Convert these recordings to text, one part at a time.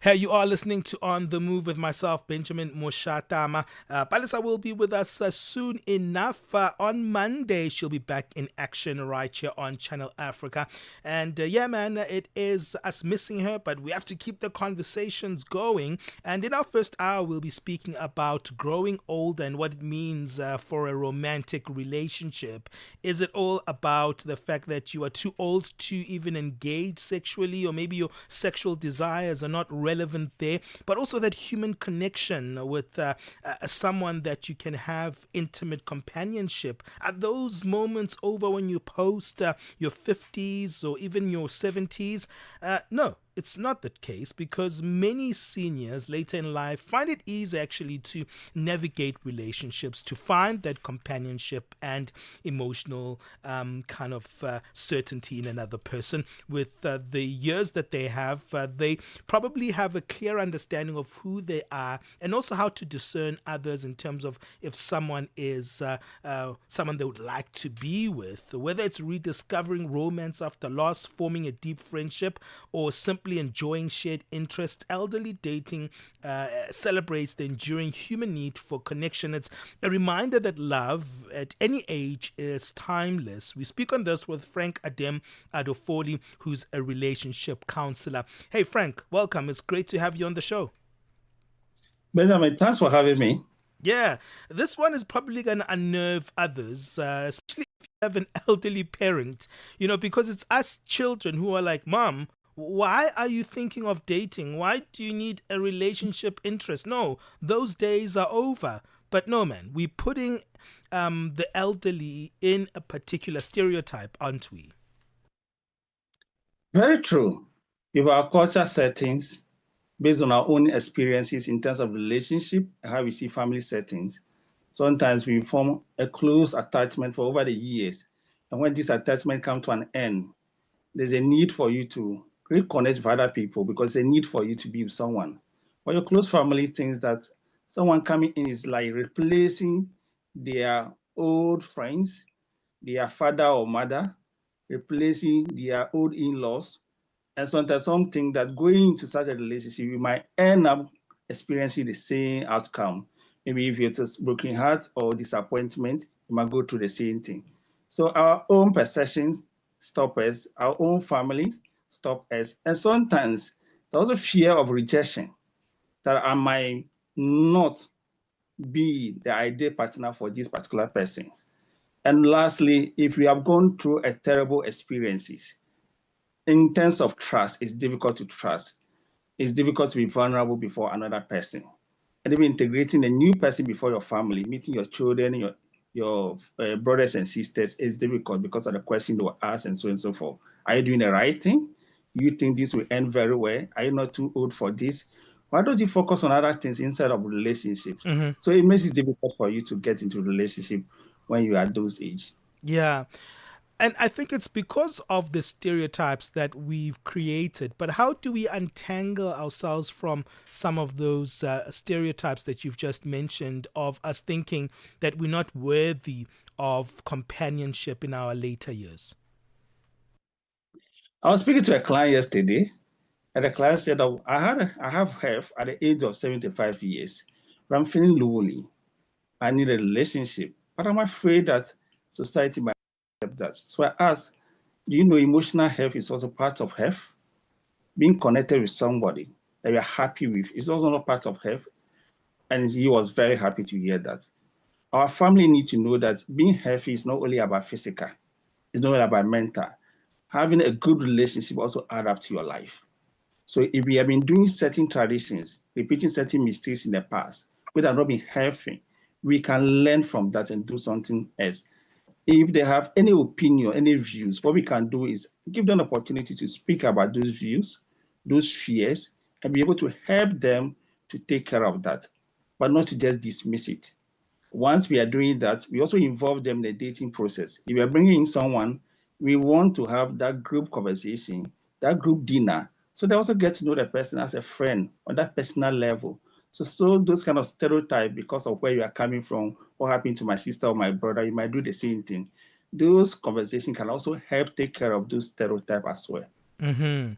Hey, you are listening to On the Move with myself, Benjamin Moshatama. Palisa will be with us soon enough. On Monday, she'll be back in action right here on Channel Africa. And yeah, man, it is us missing her, but we have to keep the conversations going. And in our first hour, we'll be speaking about growing old and what it means for a romantic relationship. Is it all about the fact that you are too old to even engage sexually, or maybe your sexual desires are not relevant there, but also that human connection with someone that you can have intimate companionship? Are those moments over when you post your 50s or even your 70s? No, it's not the case, because many seniors later in life find it easy actually to navigate relationships, to find that companionship and emotional kind of certainty in another person. With the years that they have, they probably have a clear understanding of who they are and also how to discern others in terms of if someone is someone they would like to be with, whether it's rediscovering romance after loss, forming a deep friendship, or simply enjoying shared interests. Elderly dating celebrates the enduring human need for connection. It's a reminder that love at any age is timeless. We speak on this with Frank Edem Adofoli, who's a relationship counselor. Hey, Frank, welcome. It's great to have you on the show. Benjamin, thanks for having me. Yeah, this one is probably going to unnerve others, especially if you have an elderly parent, because it's us children who are like, Mom, why are you thinking of dating? Why do you need a relationship interest? No, those days are over. But no, man, we're putting the elderly in a particular stereotype, aren't we? Very true. With our culture settings, based on our own experiences in terms of relationship, how we see family settings, sometimes we form a close attachment for over the years. And when this attachment comes to an end, there's a need for you to reconnect with other people because there's a need for you to be with someone. But your close family thinks that someone coming in is like replacing their old friends, their father or mother, replacing their old in-laws. And sometimes some think that going into such a relationship, you might end up experiencing the same outcome. Maybe if it's a broken heart or disappointment, you might go through the same thing. So our own perceptions stop us, our own family stop us. And sometimes there's also fear of rejection, that I might not be the ideal partner for these particular persons. And lastly, if we have gone through a terrible experiences, in terms of trust, it's difficult to trust. It's difficult to be vulnerable before another person. And even integrating a new person before your family, meeting your children, your brothers and sisters is difficult because of the question they will ask and so and so forth. Are you doing the right thing? You think this will end very well? Are you not too old for this? Why don't you focus on other things inside of relationships? Hmm. So it makes it difficult for you to get into a relationship when you are at those age. Yeah. And I think it's because of the stereotypes that we've created. But how do we untangle ourselves from some of those stereotypes that you've just mentioned, of us thinking that we're not worthy of companionship in our later years? I was speaking to a client yesterday, and the client said, oh, I have health at the age of 75 years, but I'm feeling lonely. I need a relationship, but I'm afraid that society might accept that. So I asked, do you know emotional health is also part of health? Being connected with somebody that you're happy with is also not part of health. And he was very happy to hear that. Our family need to know that being healthy is not only about physical, it's not only about mental. Having a good relationship also add up to your life. So if we have been doing certain traditions, repeating certain mistakes in the past, which have not been healthy, we can learn from that and do something else. If they have any opinion, any views, what we can do is give them an opportunity to speak about those views, those fears, and be able to help them to take care of that, but not to just dismiss it. Once we are doing that, we also involve them in the dating process. If we are bringing in someone, we want to have that group conversation, that group dinner, so they also get to know the person as a friend on that personal level. So those kind of stereotype, because of where you are coming from, what happened to my sister or my brother, you might do the same thing. Those conversations can also help take care of those stereotypes as well. Hmm.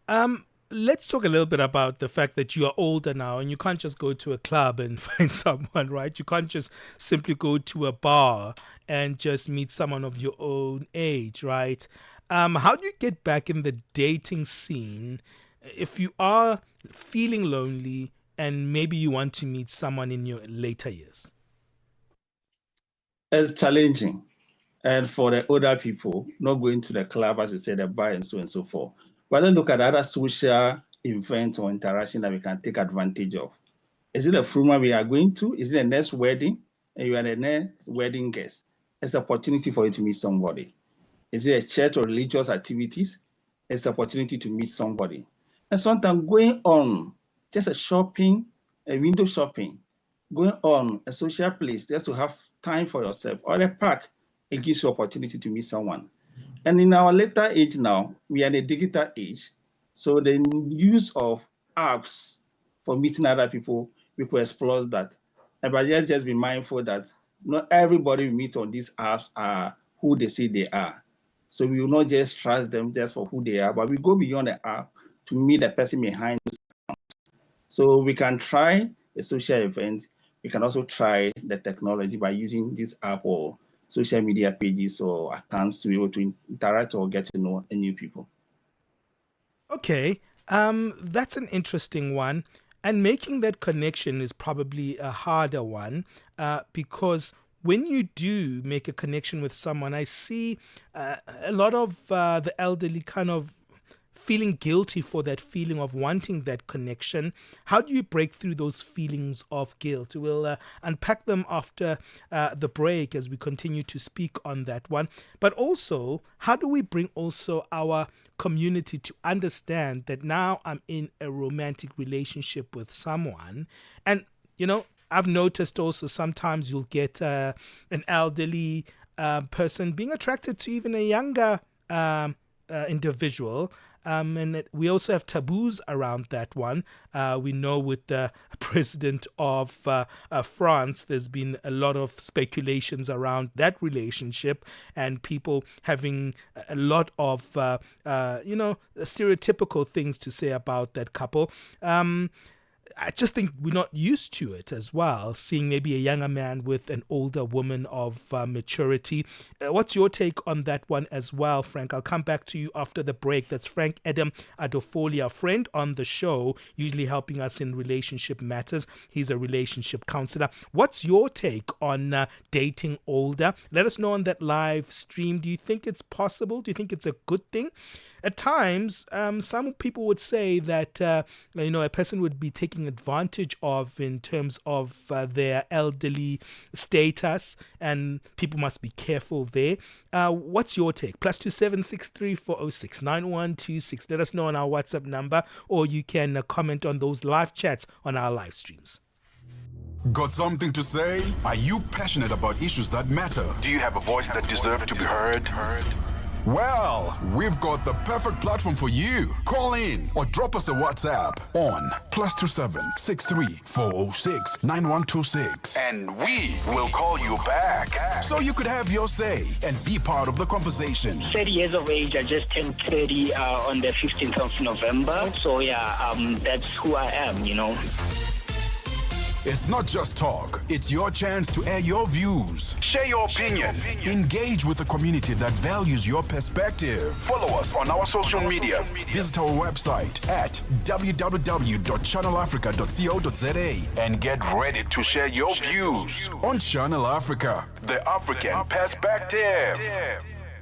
Um, let's talk a little bit about the fact that you are older now and you can't just go to a club and find someone, right? You can't just simply go to a bar and just meet someone of your own age, right? How do you get back in the dating scene if you are feeling lonely and maybe you want to meet someone in your later years? It's challenging. And for the older people, not going to the club, as you said, the bar and so forth. But then look at other social events or interaction that we can take advantage of. Is it a funeral we are going to? Is it the next wedding? And you are the next wedding guest. It's an opportunity for you to meet somebody. Is it a church or religious activities? It's an opportunity to meet somebody. And sometimes going on just a shopping, a window shopping, going on a social place just to have time for yourself, or a park, it gives you opportunity to meet someone. And in our later age now, we are in a digital age. So the use of apps for meeting other people, we could explore that. But just be mindful that not everybody we meet on these apps are who they say they are. So we will not just trust them just for who they are, but we go beyond the app to meet the person behind us. So we can try the social events. We can also try the technology by using this app or social media pages or accounts to be able to interact or get to know new people. Okay, that's an interesting one. And making that connection is probably a harder one because when you do make a connection with someone, I see a lot of the elderly kind of feeling guilty for that feeling of wanting that connection. How do you break through those feelings of guilt? We'll unpack them after the break as we continue to speak on that one. But also, how do we bring also our community to understand that now I'm in a romantic relationship with someone? And, you know, I've noticed also sometimes you'll get an elderly person being attracted to even a younger individual. And we also have taboos around that one. We know with the president of France, there's been a lot of speculations around that relationship and people having a lot of, stereotypical things to say about that couple. I just think we're not used to it as well, seeing maybe a younger man with an older woman of maturity. What's your take on that one as well, Frank? I'll come back to you after the break. That's Frank Edem Adofoli, a friend on the show, usually helping us in relationship matters. He's a relationship counselor. What's your take on dating older? Let us know on that live stream. Do you think it's possible? Do you think it's a good thing? At times, some people would say that, a person would be taking advantage of in terms of their elderly status, and people must be careful there. What's your take? +276 406 9126. Let us know on our WhatsApp number, or you can comment on those live chats on our live streams. Got something to say? Are you passionate about issues that matter? Do you have a voice that deserves to be heard? Well, we've got the perfect platform for you. Call in or drop us a WhatsApp on +2763 406 9126. And we will call you back. So you could have your say and be part of the conversation. 30 years of age. I just turned 30 on the 15th of November. So that's who I am, It's not just talk. It's your chance to air your views. Share your opinion. Engage with a community that values your perspective. Follow us on our social media. Visit our website at www.channelafrica.co.za and get ready to share your views on Channel Africa, the African perspective.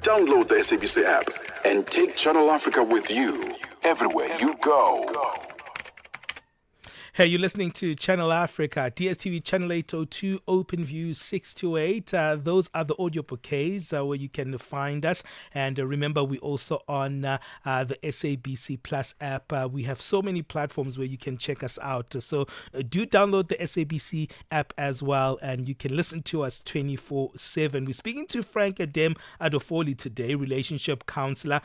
Download the SABC app and take Channel Africa with you everywhere you go. Hey, you're listening to Channel Africa, DSTV Channel 802, OpenView 628. Those are the audio bouquets where you can find us. And remember, we're also on the SABC Plus app. We have so many platforms where you can check us out. So do download the SABC app as well, and you can listen to us 24/7. We're speaking to Frank Edem Adofoli today, relationship counselor,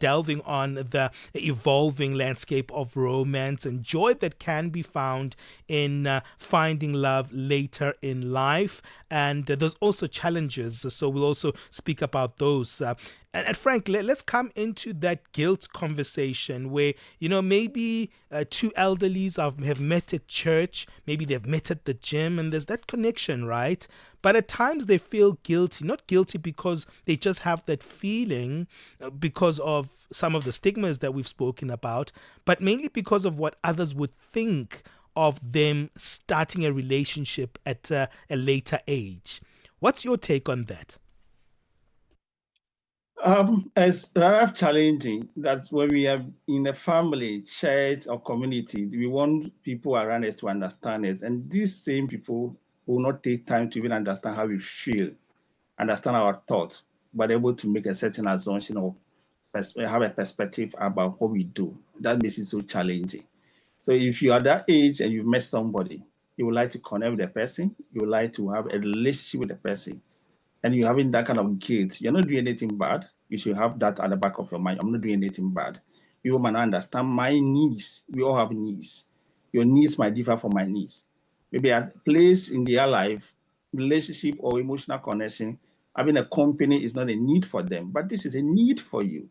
delving on the evolving landscape of romance and joy that can be found in finding love later in life. And there's also challenges, so we'll also speak about those. And Frank, let's come into that guilt conversation where, maybe two elderlies have met at church, maybe they've met at the gym, and there's that connection, right? But at times they feel guilty, not guilty because they just have that feeling because of some of the stigmas that we've spoken about, but mainly because of what others would think of them starting a relationship at a later age. What's your take on that? It's rather challenging that when we are in a family, church, or community, we want people around us to understand us. And these same people will not take time to even understand how we feel, understand our thoughts, but able to make a certain assumption or have a perspective about what we do. That makes it so challenging. So if you are that age and you've met somebody, you would like to connect with the person, you would like to have a relationship with the person, and you're having that kind of guilt, you're not doing anything bad. You should have that at the back of your mind. I'm not doing anything bad. You might not understand my needs. We all have needs. Your needs might differ from my needs. Maybe at a place in their life, relationship or emotional connection, having a company is not a need for them, but this is a need for you.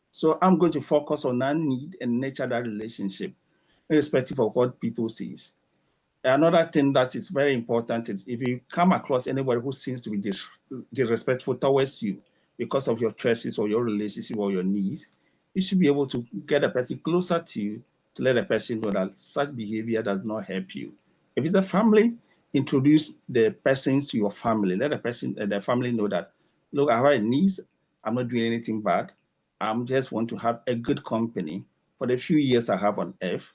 So I'm going to focus on that need and nurture that relationship, irrespective of what people sees. Another thing that is very important is if you come across anybody who seems to be disrespectful towards you because of your choices or your relationship or your needs, you should be able to get a person closer to you to let a person know that such behavior does not help you. If it's a family, introduce the person to your family. Let the family know that, look, I have a needs. I'm not doing anything bad. I'm just want to have a good company for the few years I have on earth.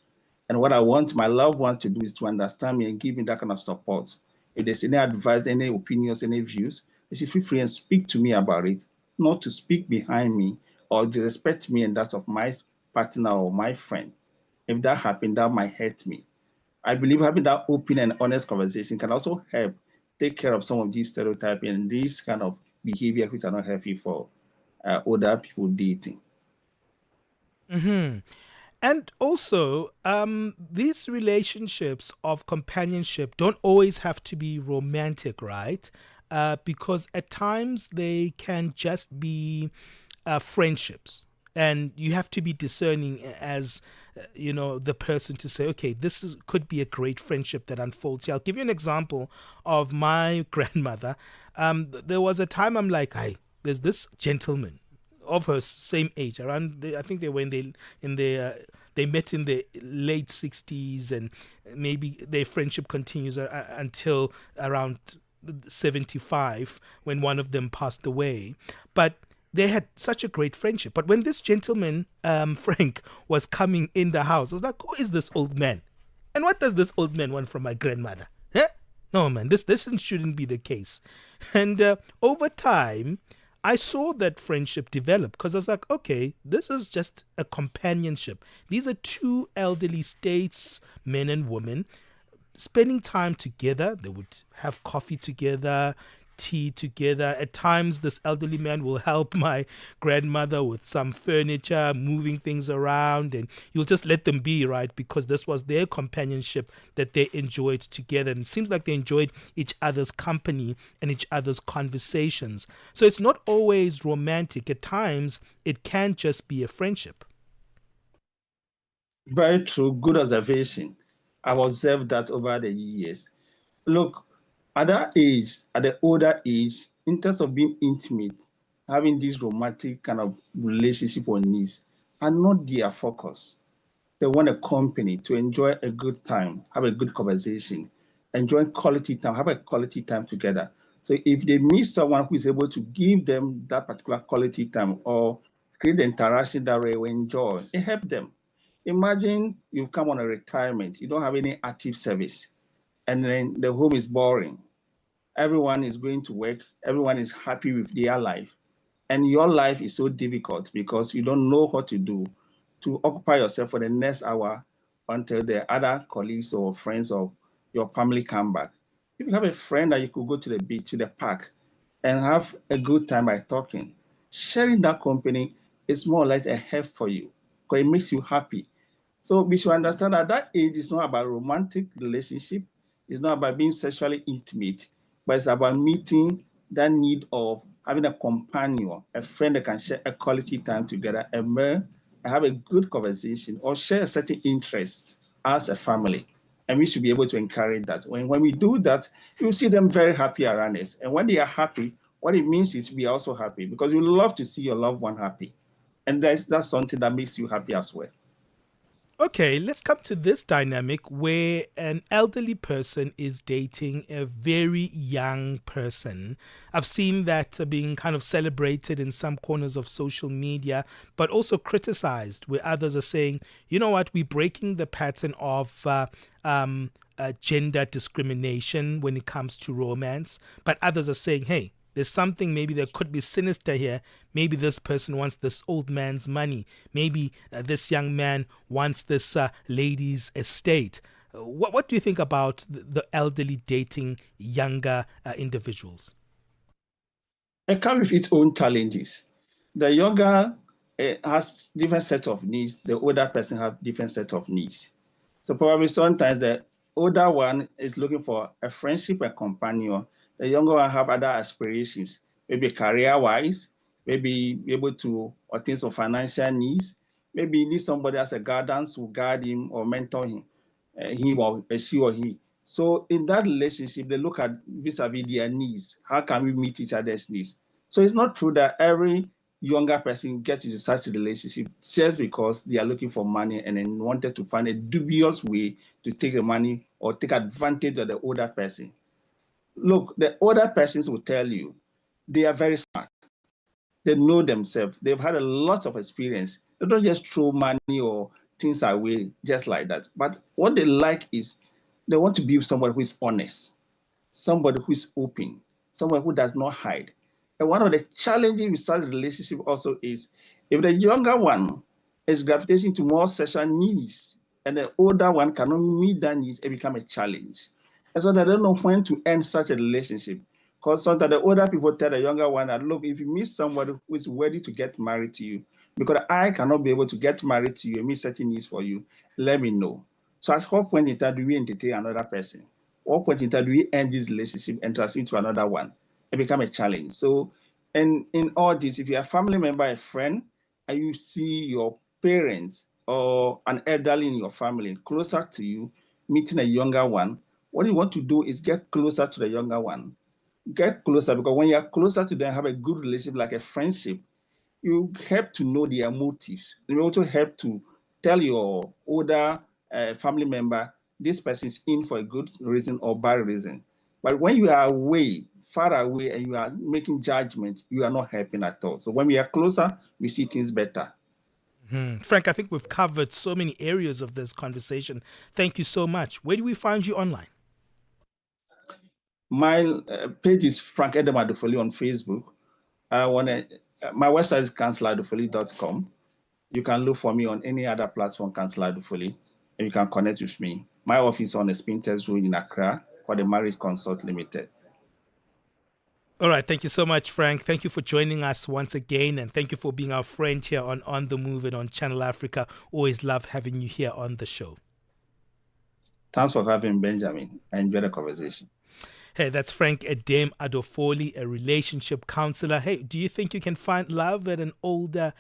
And what I want my loved one to do is to understand me and give me that kind of support. If there's any advice, any opinions, any views, they should feel free and speak to me about it, not to speak behind me or disrespect me and that of my partner or my friend. If that happened, that might hurt me. I believe having that open and honest conversation can also help take care of some of these stereotypes and these kind of behavior which are not healthy for older people dating. Mm-hmm. And also, these relationships of companionship don't always have to be romantic, right? Because at times they can just be friendships. And you have to be discerning as, the person to say, okay, could be a great friendship that unfolds here. I'll give you an example of my grandmother. There was a time I'm like, hey, there's this gentleman of her same age, I think they were they met in the late 60s, and maybe their friendship continues until around 75 when one of them passed away. But they had such a great friendship. But when this gentleman, Frank, was coming in the house, I was like, who is this old man? And what does this old man want from my grandmother? Huh? No, man, this shouldn't be the case. And over time, I saw that friendship develop because I was like, okay, this is just a companionship. These are two elderly statesmen and women spending time together. They would have coffee together, tea together. At times, this elderly man will help my grandmother with some furniture, moving things around, and you'll just let them be, right? Because this was their companionship that they enjoyed together. And it seems like they enjoyed each other's company and each other's conversations. So it's not always romantic. At times, it can just be a friendship. Very true. Good observation. I've observed that over the years. Look, at that age, at the older age, in terms of being intimate, having this romantic kind of relationship or needs are not their focus. They want a company to enjoy a good time, have a good conversation, enjoy quality time, have a quality time together. So if they meet someone who is able to give them that particular quality time or create the interaction that they will enjoy, it helps them. Imagine you come on a retirement, you don't have any active service, and then the home is boring. Everyone is going to work, everyone is happy with their life. And your life is so difficult because you don't know what to do to occupy yourself for the next hour until the other colleagues or friends or your family come back. If you have a friend that you could go to the beach, to the park, and have a good time by talking, sharing that company is more like a help for you because it makes you happy. So we should understand that that age is not about romantic relationship. It's not about being sexually intimate, but it's about meeting that need of having a companion, a friend that can share a quality time together, and have a good conversation or share a certain interest as a family. And we should be able to encourage that. When we do that, you'll see them very happy around us. And when they are happy, what it means is we are also happy, because you love to see your loved one happy. And that's something that makes you happy as well. Okay, let's come to this dynamic where an elderly person is dating a very young person. I've seen that being kind of celebrated in some corners of social media, but also criticized, where others are saying, you know what, we're breaking the pattern of gender discrimination when it comes to romance. But others are saying, hey, there's something maybe that could be sinister here. Maybe this person wants this old man's money. Maybe this young man wants this lady's estate. What do you think about the elderly dating younger individuals? It comes with its own challenges. The younger has different set of needs. The older person has different set of needs. So probably sometimes the older one is looking for a friendship, a companion. The younger one have other aspirations, maybe career-wise, maybe be able to attain some financial needs, maybe need somebody as a guidance who guide him or mentor him, him or she or he. So in that relationship, they look at vis-a-vis their needs. How can we meet each other's needs? So it's not true that every younger person gets into such a relationship just because they are looking for money and then wanted to find a dubious way to take the money or take advantage of the older person. Look, the older persons will tell you they are very smart. They know themselves. They've had a lot of experience. They don't just throw money or things away just like that. But what they like is they want to be with somebody who is honest, somebody who is open, someone who does not hide. And one of the challenges with such a relationship also is if the younger one is gravitating to more sexual needs and the older one cannot meet that needs, it becomes a challenge. And so they don't know when to end such a relationship. Because sometimes the older people tell the younger one that, look, if you meet somebody who is ready to get married to you, because I cannot be able to get married to you and meet certain needs for you, let me know. So at what point in time do we entertain another person? What point in time do we end this relationship and transition to another one? It becomes a challenge. So, and in all this, if you're a family member, a friend, and you see your parents or an elderly in your family closer to you, meeting a younger one, what you want to do is get closer to the younger one. Get closer, because when you're closer to them, have a good relationship, like a friendship, you help to know their motives. You also help to tell your older family member, this person is in for a good reason or bad reason. But when you are away, far away, and you are making judgments, you are not helping at all. So when we are closer, we see things better. Frank, I think we've covered so many areas of this conversation. Thank you so much. Where do we find you online? My page is Frank Edem Adofoli on Facebook. My website is counseloradofoli.com. You can look for me on any other platform, Counselor Adofoli, and you can connect with me. My office on the Spinters Road in Accra, called the Marriage Consult Limited. All right. Thank you so much, Frank. Thank you for joining us once again. And thank you for being our friend here on The Move and on Channel Africa. Always love having you here on the show. Thanks for having me, Benjamin. I enjoyed the conversation. Hey, that's Frank Edem Adofoli, a relationship counselor. Hey, do you think you can find love at an older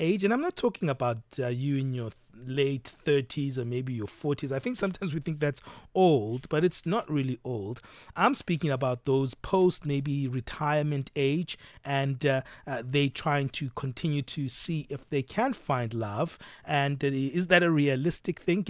age? And I'm not talking about you in your late 30s or maybe your 40s. I think sometimes we think that's old, but it's not really old. I'm speaking about those post maybe retirement age, and they trying to continue to see if they can find love. And is that a realistic thing?